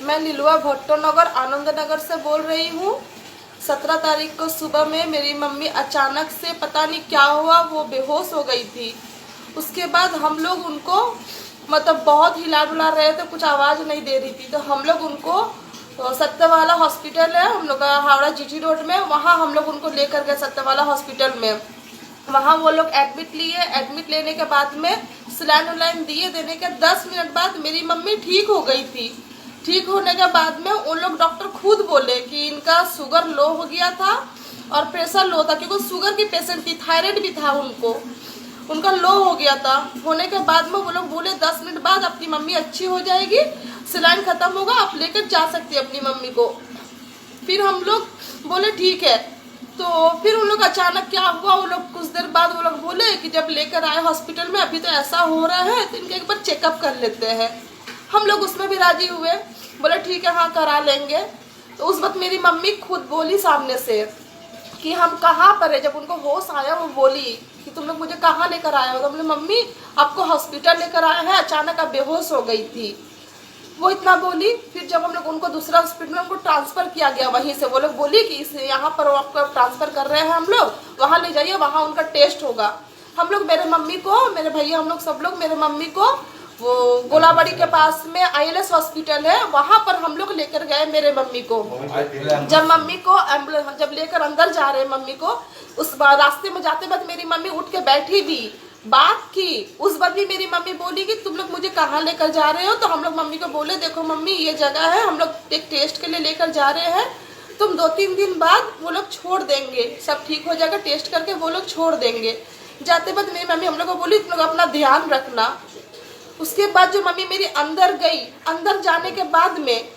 मैं लिलुआ भट्टो नगर आनंद नगर से बोल रही हूँ। 17 तारीख को सुबह में मेरी मम्मी अचानक से पता नहीं क्या हुआ, वो बेहोश हो गई थी। उसके बाद हम लोग उनको मतलब बहुत हिला डुला रहे थे, कुछ आवाज़ नहीं दे रही थी, तो हम लोग उनको सत्यवाला हॉस्पिटल है हम लोग का हावड़ा जीटी रोड में, वहाँ हम लोग उनको लेकर गए सत्यवाला हॉस्पिटल में। वहाँ वो लोग एडमिट लिए। एडमिट लेने के बाद में सलाइन उलाइन दिए। देने के 10 मिनट बाद मेरी मम्मी ठीक हो गई थी। ठीक होने के बाद में उन लोग डॉक्टर खुद बोले कि इनका शुगर लो हो गया था और प्रेशर लो था, क्योंकि शुगर की पेशेंट थी, थायराइड भी था उनको, उनका लो हो गया था। होने के बाद में वो लोग बोले 10 मिनट बाद अपनी मम्मी अच्छी हो जाएगी, सलाइन ख़त्म होगा, आप लेकर जा सकती है अपनी मम्मी को। फिर हम लोग बोले ठीक है। तो फिर उन लोग अचानक क्या हुआ, वो लोग कुछ देर बाद वो लोग बोले कि जब लेकर आए हॉस्पिटल में अभी तो ऐसा हो रहा है तो इनका एक बार चेकअप कर लेते हैं। हम लोग उसमें भी राजी हुए, बोले ठीक है हाँ करा लेंगे। तो उस वक्त मेरी मम्मी खुद बोली सामने से कि हम कहाँ पर है। जब उनको होश आया वो बोली कि तुम लोग मुझे कहाँ लेकर आए हो, तो बोले मम्मी आपको हॉस्पिटल लेकर आए हैं, अचानक आप बेहोश हो गई थी, वो इतना बोली। फिर जब हम लोग उनको दूसरा हॉस्पिटल में उनको ट्रांसफ़र किया गया, वहीं से वो लोग बोली कि इस यहाँ पर आपको ट्रांसफ़र कर रहे हैं हम लोग, वहाँ ले जाइए, वहाँ उनका टेस्ट होगा। हम लोग मेरे मम्मी को, मेरे भैया, हम लोग सब लोग मेरे मम्मी को वो गोलाबाड़ी के पास में ILS हॉस्पिटल है, वहाँ पर हम लोग लेकर गए मेरे मम्मी को। जब मम्मी को एम्बुलेंस जब लेकर अंदर जा रहे मम्मी को, उस रास्ते में जाते वक्त मेरी मम्मी उठ के बैठी भी, बात की। उस बार भी मेरी मम्मी बोली कि तुम लोग मुझे कहाँ लेकर जा रहे हो, तो हम लोग मम्मी को बोले देखो मम्मी ये जगह है, हम लोग एक टेस्ट के लिए लेकर जा रहे हैं, तुम 2-3 दिन बाद वो लोग छोड़ देंगे, सब ठीक हो जाएगा, टेस्ट करके वो लोग छोड़ देंगे। जाते वक्त मेरी मम्मी हम लोग को बोली तुम लोग अपना ध्यान रखना। उसके बाद जो मम्मी मेरी अंदर गई, अंदर जाने के बाद में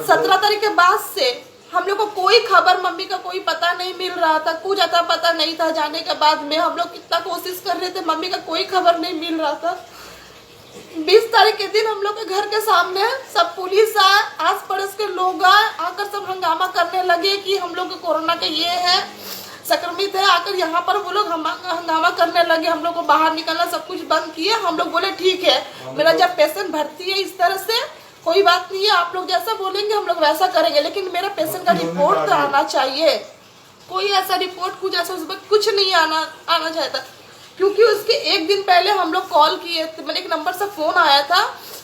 17 तारीख के बाद से हम लोग को कोई खबर, मम्मी का कोई पता नहीं मिल रहा था, कुछ अता पता नहीं था। जाने के बाद में हम लोग कितना कोशिश कर रहे थे, मम्मी का कोई खबर नहीं मिल रहा था। 20 तारीख के दिन हम लोग के घर के सामने सब पुलिस आए, आस पड़ोस के लोग आए, आकर सब हंगामा करने लगे कि हम लोग को कोरोना का ये है, संक्रमित है। आकर यहाँ पर वो लोग हंगामा करने लगे, हम लोग को बाहर निकलना सब कुछ बंद किया। हम लोग बोले ठीक है, मेरा जब पेशेंट भर्ती है इस तरह से कोई बात नहीं है, आप लोग जैसा बोलेंगे हम लोग वैसा करेंगे, लेकिन मेरा पेशेंट का रिपोर्ट तो आना चाहिए। कोई ऐसा रिपोर्ट कुछ ऐसा उस वक्त कुछ नहीं आना चाहिए था, क्योंकि उसके एक दिन पहले हम लोग कॉल किए थे, मैंने एक नंबर से फ़ोन आया था,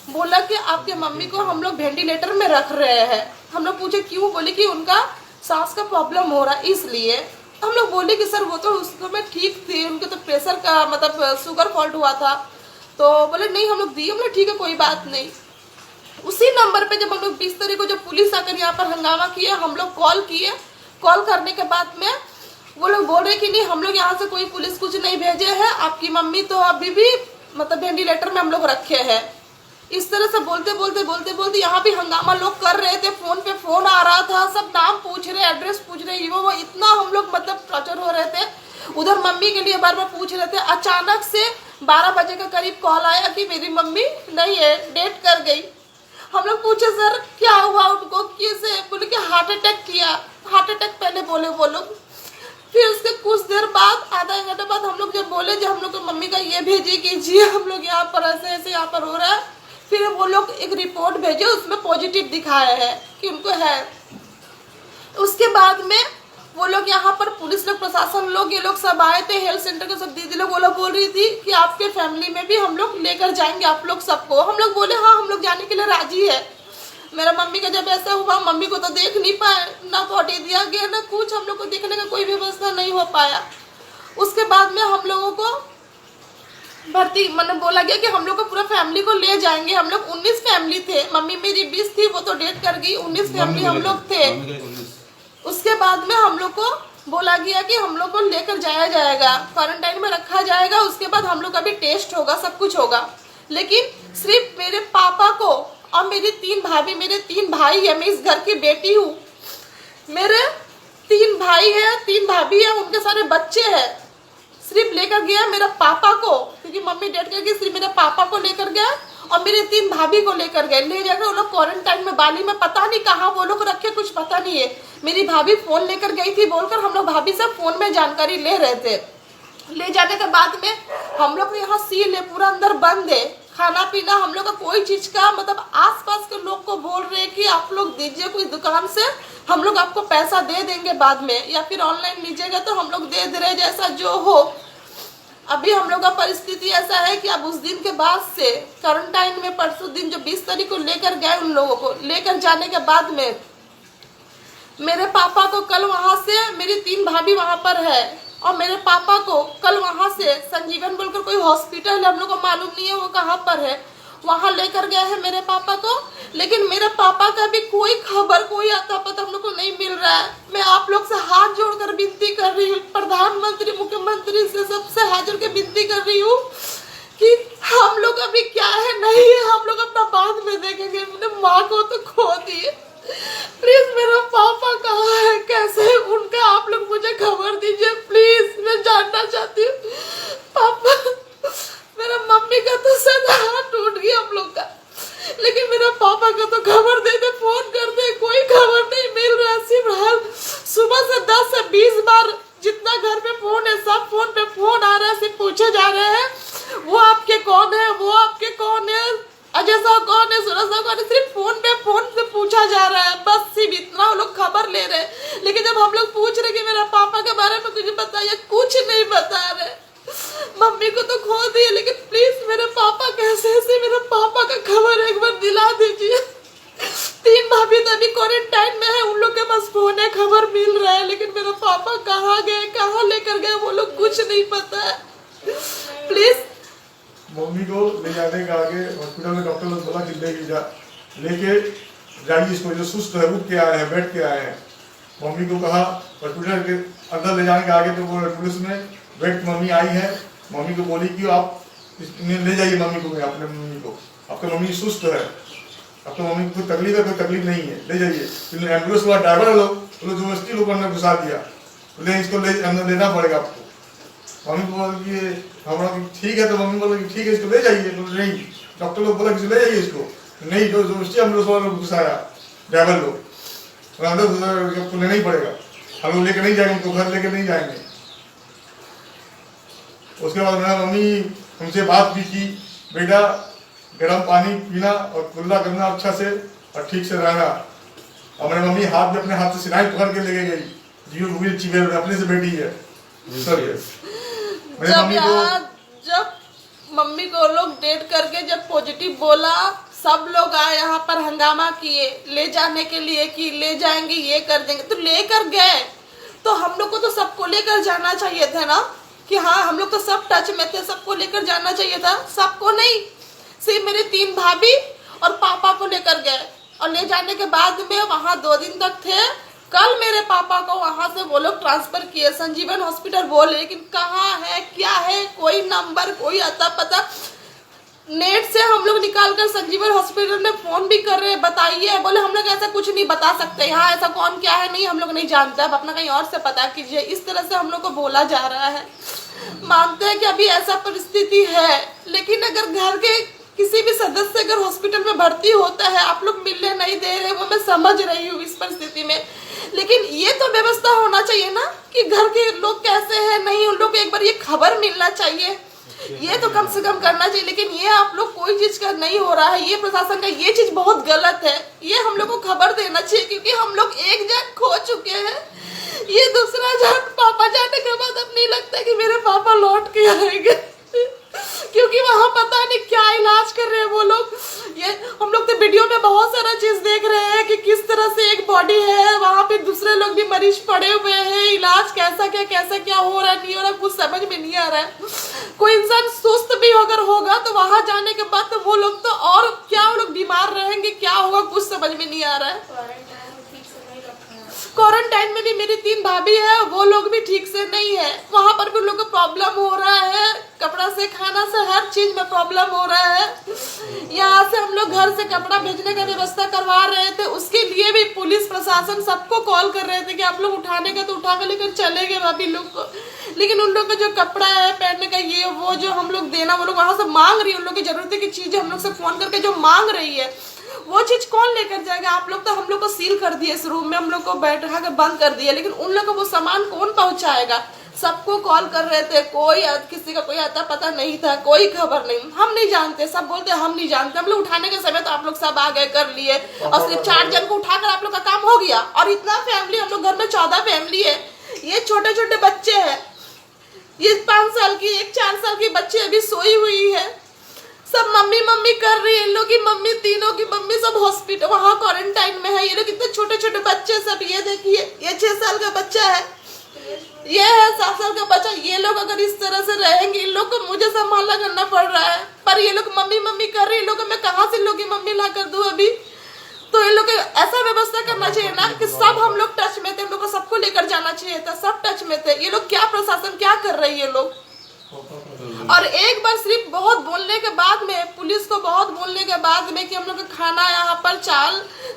बोला कि आपके मम्मी को हम लोग वेंटिलेटर में रख रहे हैं। हम लोग पूछे क्यों, बोले कि उनका सांस का प्रॉब्लम हो रहा है इसलिए। हम लोग बोले कि सर वो तो उस समय ठीक थी, उनके तो प्रेशर का मतलब शुगर फॉल्ट हुआ था। तो बोले नहीं हम लोग दिए, बोले ठीक है कोई बात नहीं। उसी नंबर पे जब हम लोग 20 तारीख को जब पुलिस आकर यहाँ पर हंगामा किए, हम लोग कॉल किए, कॉल करने के बाद में वो लोग बोल रहे कि नहीं हम लोग यहाँ से कोई पुलिस कुछ नहीं भेजे हैं, आपकी मम्मी तो अभी भी मतलब वेंटिलेटर में हम लोग रखे हैं। इस तरह से बोलते बोलते यहाँ भी हंगामा लोग कर रहे थे, फोन पे फोन आ रहा था, सब नाम पूछ रहे, एड्रेस पूछ रहे, वो इतना हम लोग मतलब टॉर्चर हो रहे थे। उधर मम्मी के लिए बार बार पूछ रहे थे। अचानक से 12 बजे के करीब कॉल आया कि मेरी मम्मी नहीं है, डेथ कर गई। हम लोग पूछे सर क्या हुआ उनको, कैसे, बोले कि हार्ट अटैक किया। हार्ट अटैक पहले बोले वो लोग, फिर उसके कुछ देर बाद, आधा घंटे बाद हम लोग जब बोले जब हम लोग को मम्मी का ये भेजिए कीजिए, हम लोग यहाँ पर ऐसे ऐसे यहाँ पर हो रहा है, फिर वो लोग एक रिपोर्ट भेजे, उसमें पॉजिटिव दिखाया है कि उनको है। उसके बाद में वो लोग यहाँ पर पुलिस लोग, प्रशासन लोग, ये लोग सब आए थे, हेल्थ सेंटर के सब दीदी लोग, वो लोग बोल रही थी कि आपके फैमिली में भी हम लोग लेकर जाएंगे आप लोग सबको। हम लोग बोले हाँ हम लोग जाने के लिए राजी है। मेरा मम्मी का जब ऐसा हुआ, मम्मी को तो देख नहीं पाए, ना पॉटी दिया गया ना कुछ, हम लोग को देखने का कोई व्यवस्था नहीं हो पाया। उसके बाद में हम लोगों को भर्ती मतलब बोला गया कि हम लोग को पूरा फैमिली को ले जाएंगे। हम लोग 19 फैमिली थे, मम्मी मेरी 20 थी, वो तो डेथ कर गई, 19 फैमिली हम लोग थे। उसके बाद में हम लोग को बोला गया कि हम लोग को लेकर जाया जाएगा, क्वारंटाइन में रखा जाएगा, उसके बाद हम लोग का भी टेस्ट होगा, सब कुछ होगा। लेकिन सिर्फ मेरे पापा को और मेरी 3 भाभी, मेरे 3 भाई है, मैं इस घर की बेटी हूँ, मेरे 3 भाई है, 3 भाभी है, उनके सारे बच्चे हैं, सिर्फ लेकर गया मेरा पापा को, क्योंकि मम्मी डेथ कर गई, सिर्फ मेरे पापा को लेकर गया और मेरे 3 भाभी को लेकर गए। ले जाकर वो लोग क्वारंटाइन में बाली में पता नहीं कहाँ वो लोग रखे, कुछ पता नहीं है। मेरी भाभी फोन लेकर गई थी बोलकर, हम लोग भाभी से फोन में जानकारी ले रहे थे। ले जाने के बाद में हम लोग यहाँ सील है, पूरा अंदर बंद है, खाना पीना हम लोग का कोई चीज का मतलब आसपास के लोग को बोल रहे हैं कि आप लोग दीजिए कोई दुकान से, हम लोग आपको पैसा दे देंगे बाद में, या फिर ऑनलाइन लीजिएगा तो हम लोग दे रहे, जैसा जो हो। अभी हम लोग का परिस्थिति ऐसा है कि अब उस दिन के बाद से क्वारंटाइन में परसों दिन जो 20 तारीख को लेकर गए, उन लोगों को लेकर जाने के बाद में मेरे पापा को कल वहां से, मेरी 3 भाभी वहां पर है, और मेरे पापा को कल वहां से संजीवन बोलकर कोई हॉस्पिटल है, हम लोग को मालूम नहीं है वो कहाँ पर है, वहां लेकर गए हैं मेरे पापा को। लेकिन मेरे पापा का भी कोई खबर, कोई आता पता हम लोग को नहीं मिल रहा है। मैं आप लोग से हाथ जोड़कर विनती कर रही हूँ, प्रधानमंत्री, मुख्यमंत्री से सबसे हाथ जोड़ के विनती कर रही हूँ कि हम लोग अभी क्या है नहीं है, हम लोग अपना बाद में देखेंगे। मैंने माँ को तो खो दिए, प्लीज मेरा पापा कहाँ है, कैसे है उनका, आप लोग मुझे खबर दीजिए प्लीज, मैं जानना चाहती हूँ। पापा, मेरा मम्मी का तो सदा हाथ टूट गया हम लोग का, लेकिन मेरा पापा का तो खबर दे दे, फोन कर दे, कोई खबर नहीं मिल रहा है। सिर्फ हर सुबह से 10 से 20 बार जितना घर पे फोन है, सब फोन पे फोन आ रहा है, सिर्फ पूछे जा रहे हैं वो आपके कौन है, वो आपके कौन है, अजय साहब कौन है, सूरज साहब कौन है, सिर्फ फोन पे फोन से पूछा जा रहा है, बस सिर्फ इतना वो लोग खबर ले रहे हैं। लेकिन जब हम लोग पूछ रहे कि मेरा पापा के बारे में कुछ बताइए, कुछ नहीं बता रहे। मम्मी को तो खो दिए, लेकिन प्लीज मेरे पापा कैसे से, मेरे पापा का खबर एक बार दिला दीजिए। 3 भाभी तो अभी क्वारंटाइन में है, उन लोग के पास फोन है, खबर मिल रहा है, लेकिन मेरा पापा कहाँ गए, कहाँ लेकर गए, वो लोग कुछ नहीं पता है। प्लीज मम्मी को ले जाने के आगे हॉस्पिटल में डॉक्टर ने बोला कि लेके जाइए इसको, जो सुस्त है, उठ के आए हैं, बैठ के आए हैं। मम्मी को कहा हॉस्पिटल के अंदर ले जाने के आगे तो वो पुलिस ने बैठ मम्मी आई है, मम्मी को बोली कि आप ले जाइए मम्मी को, अपने मम्मी को, आपका मम्मी सुस्त है, आपका मम्मी को कोई तकलीफ है, कोई तकलीफ नहीं है, ले जाइए। फिर एम्बुलेंस वाला ड्राइवर लोग जबरदस्ती लोग अंदर घुसा दिया, बोले इसको अंदर लेना पड़ेगा आपको। मम्मी को बोला कि हमारा ठीक है, तो मम्मी बोला कि ठीक है इसको ले जाइए, बोले नहीं, डॉक्टर लोग बोला कि ले जाइए इसको, नहीं, जो जबरदस्ती हम लोग घुसाया ड्राइवर लोग, अंदर लेना ही पड़ेगा, हम लोग लेकर नहीं जाएंगे, उनको घर लेकर नहीं जाएंगे। उसके बाद मेरा मम्मी हमसे बात भी की, बेटा गर्म पानी पीना और कुल्ला करना अच्छा से और ठीक से रहना। और मेरी मम्मी हाथ में अपने हाथ से सिलाई पकड़ के लेके गई, जीव भूल चिवेर अपने से बैठी है सर। जब मम्मी को लोग डेट करके जब पॉजिटिव बोला, सब लोग आए यहाँ पर हंगामा किए ले जाने के लिए कि ले जाएंगे, ये कर देंगे, तो लेकर गए। तो हम लोग को तो सबको लेकर जाना चाहिए था ना, कि हाँ हम लोग तो सब टच में थे, सबको लेकर जाना चाहिए था। सबको नहीं, सिर्फ मेरे 3 भाभी और पापा को लेकर गए, और ले जाने के बाद में वहाँ 2 दिन तक थे। कल मेरे पापा को वहाँ से वो लोग ट्रांसफर किए संजीवन हॉस्पिटल बोले, लेकिन कहाँ है क्या है, कोई नंबर, कोई अता पता। नेट से हम लोग निकाल कर संजीवन हॉस्पिटल में फोन भी कर रहे हैं, बताइए, बोले हम लोग ऐसा कुछ नहीं बता सकते, यहाँ ऐसा कौन क्या है नहीं हम लोग नहीं जानते, अब अपना कहीं और से पता कीजिए। इस तरह से हम लोग को बोला जा रहा है। मानते हैं कि अभी ऐसा परिस्थिति है, लेकिन अगर घर के किसी भी सदस्य अगर हॉस्पिटल में भर्ती होता है, आप लोग मिलने नहीं दे रहे, वो मैं समझ रही हूँ इस परिस्थिति में, लेकिन ये तो व्यवस्था होना चाहिए ना कि घर के लोग कैसे हैं, नहीं, उन लोग को एक बार ये खबर मिलना चाहिए, ये तो कम से कम करना चाहिए। लेकिन ये आप लोग कोई चीज का नहीं हो रहा है, ये प्रशासन का ये चीज बहुत गलत है, ये हम लोग को खबर देना चाहिए, क्योंकि हम लोग एक जन खो चुके हैं, ये दूसरा जन पापा जाने के बाद अब नहीं लगता कि मेरे पापा लौट के आएंगे, क्योंकि वहाँ पता नहीं क्या इलाज कर रहे हैं वो लोग। ये हम लोग तो वीडियो में बहुत सारा चीज देख रहे हैं कि किस तरह से एक बॉडी है, वहाँ पे दूसरे लोग भी मरीज पड़े हुए हैं, इलाज कैसा क्या हो रहा है, नहीं हो रहा, कुछ समझ में नहीं आ रहा है। कोई इंसान सुस्त भी अगर होगा तो वहाँ जाने के बाद तो वो लोग तो और क्या, वो लोग बीमार रहेंगे, क्या होगा कुछ समझ में नहीं आ रहा है। क्वारंटाइन में भी मेरी 3 भाभी है, वो लोग भी ठीक से नहीं है, वहाँ पर भी उन लोग को प्रॉब्लम हो रहा है, कपड़ा से, खाना से, हर चीज में प्रॉब्लम हो रहा है। यहाँ से हम लोग घर से कपड़ा भेजने का व्यवस्था करवा रहे थे, उसके लिए भी पुलिस प्रशासन सबको कॉल कर रहे थे कि आप लोग उठाने का तो उठा कर लेकर चले गए भाभी लोग को, लेकिन उन लोग का जो कपड़ा है पहनने का, ये वो जो हम लोग देना, वो लोग वहाँ से मांग रही है, उन लोग की जरूरत की चीजें हम लोग से फोन करके जो मांग रही है, वो चीज कौन लेकर जाएगा। आप लोग तो हम लोग को सील कर दिए, इस रूम में हम लोग को बैठा कर बंद कर दिया, लेकिन उन लोग को वो सामान कौन पहुंचाएगा। सबको कॉल कर रहे थे, कोई किसी का कोई आता पता नहीं था, कोई खबर नहीं, हम नहीं जानते, सब बोलते हम नहीं जानते। हम लोग उठाने के समय तो आप लोग सब आ गए, कर लिए, और सिर्फ 4 जन को उठाकर आप लोग का काम हो गया। और इतना फैमिली, हम लोग घर में 14 फैमिली है, ये छोटे छोटे बच्चे हैं, ये 5 साल की, एक 4 साल की बच्ची अभी सोई हुई है, सब मम्मी मम्मी कर रही है। इन लोग की मम्मी, तीनों की मम्मी सब हॉस्पिटल वहाँ क्वारंटाइन में है। ये लोग इतने छोटे छोटे बच्चे सब, ये देखिए, ये 6 साल का बच्चा है, ये है 7 साल का बच्चा। ये लोग अगर इस तरह से रहेंगे, इन लोग को मुझे संभालना करना पड़ रहा है। पर ये लोग मम्मी मम्मी कर रही है, इन लोग मैं कहाँ से लोग की मम्मी ला कर दूं अभी। तो इन लोग ऐसा व्यवस्था करना चाहिए ना कि सब हम लोग टच में थे, हम लोग को सबको लेकर जाना चाहिए था, सब टच में थे। ये लोग क्या, प्रशासन क्या कर रही है लोग। और एक बार सिर्फ बहुत बोलने के बाद में, पुलिस को बहुत बोलने के बाद में कि हम लोग का खाना यहाँ पर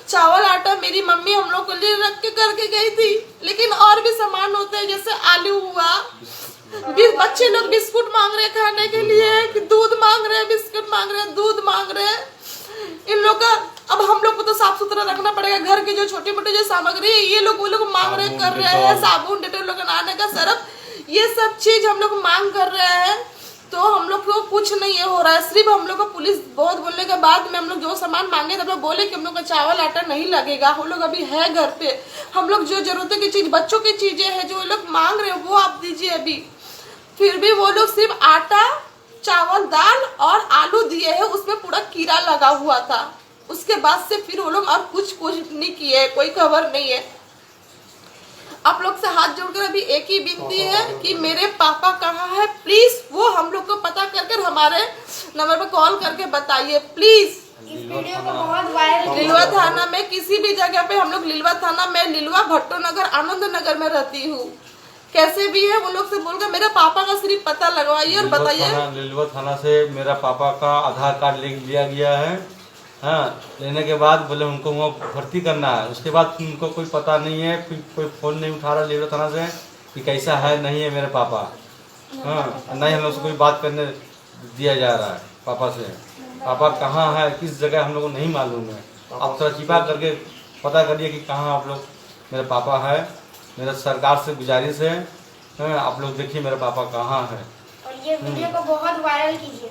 चावल आटा मेरी मम्मी हम लोग को लिए रख के करके गई थी, लेकिन और भी सामान होते हैं, जैसे आलू हुआ, बच्चे लोग बिस्कुट मांग रहे खाने के लिए, दूध मांग रहे, बिस्कुट मांग रहे, दूध मांग रहे। इन लोग का अब हम लोग को तो साफ सुथरा रखना पड़ेगा, घर की जो छोटी मोटी जो सामग्री है, ये लोग वो लोग मांग रहे, कर रहे हैं, साबुन, डेटॉल लगाने का सरफ, ये सब चीज हम लोग मांग कर रहे हैं। तो हम लोग को कुछ नहीं ये हो रहा है। सिर्फ हम लोग को पुलिस बहुत बोलने के बाद में हम लोग जो सामान मांगे थे, हम लोग बोले कि हम लोग का चावल आटा नहीं लगेगा, हम लोग अभी है घर पे, हम लोग जो जरूरत की चीज, बच्चों की चीजें हैं जो लोग मांग रहे हैं वो आप दीजिए अभी। फिर भी वो लोग सिर्फ आटा, चावल, दाल और आलू दिए है, उसमें पूरा कीड़ा लगा हुआ था। उसके बाद से फिर वो लोग और कुछ नहीं किए, कोई खबर नहीं है। आप लोग से हाथ जोड़कर अभी एक ही विनती है कि मेरे पापा कहाँ है, प्लीज वो हम लोग को पता करके हमारे नंबर पर कॉल करके बताइए प्लीज। इस वीडियो को बहुत वायरल लिलवा थाना में, किसी भी जगह पे, हम लोग लिलवा थाना में, लिलवा भट्टो नगर, आनंद नगर में रहती हूँ, कैसे भी है वो लोग से बोलकर मेरे पापा का सिर्फ पता लगवाइए और बताइए। लिलवा थाना से मेरा पापा का आधार कार्ड ले लिया गया है। हाँ, लेने के बाद बोले उनको वहाँ भर्ती करना है, उसके बाद उनको कोई पता नहीं है, फिर कोई फ़ोन नहीं उठा रहा लिलवा थाना से कि कैसा है नहीं है मेरे पापा। हाँ, नहीं हम लोग से कोई बात करने दिया जा रहा है पापा से। पापा कहाँ है, किस जगह हम लोग को नहीं मालूम है। आप थोड़ा छिपा करके पता करिए कि कहाँ आप लोग मेरे पापा है। मेरा सरकार से गुजारिश है, आप लोग देखिए मेरे पापा कहाँ है। और ये वीडियो को बहुत वायरल कीजिए।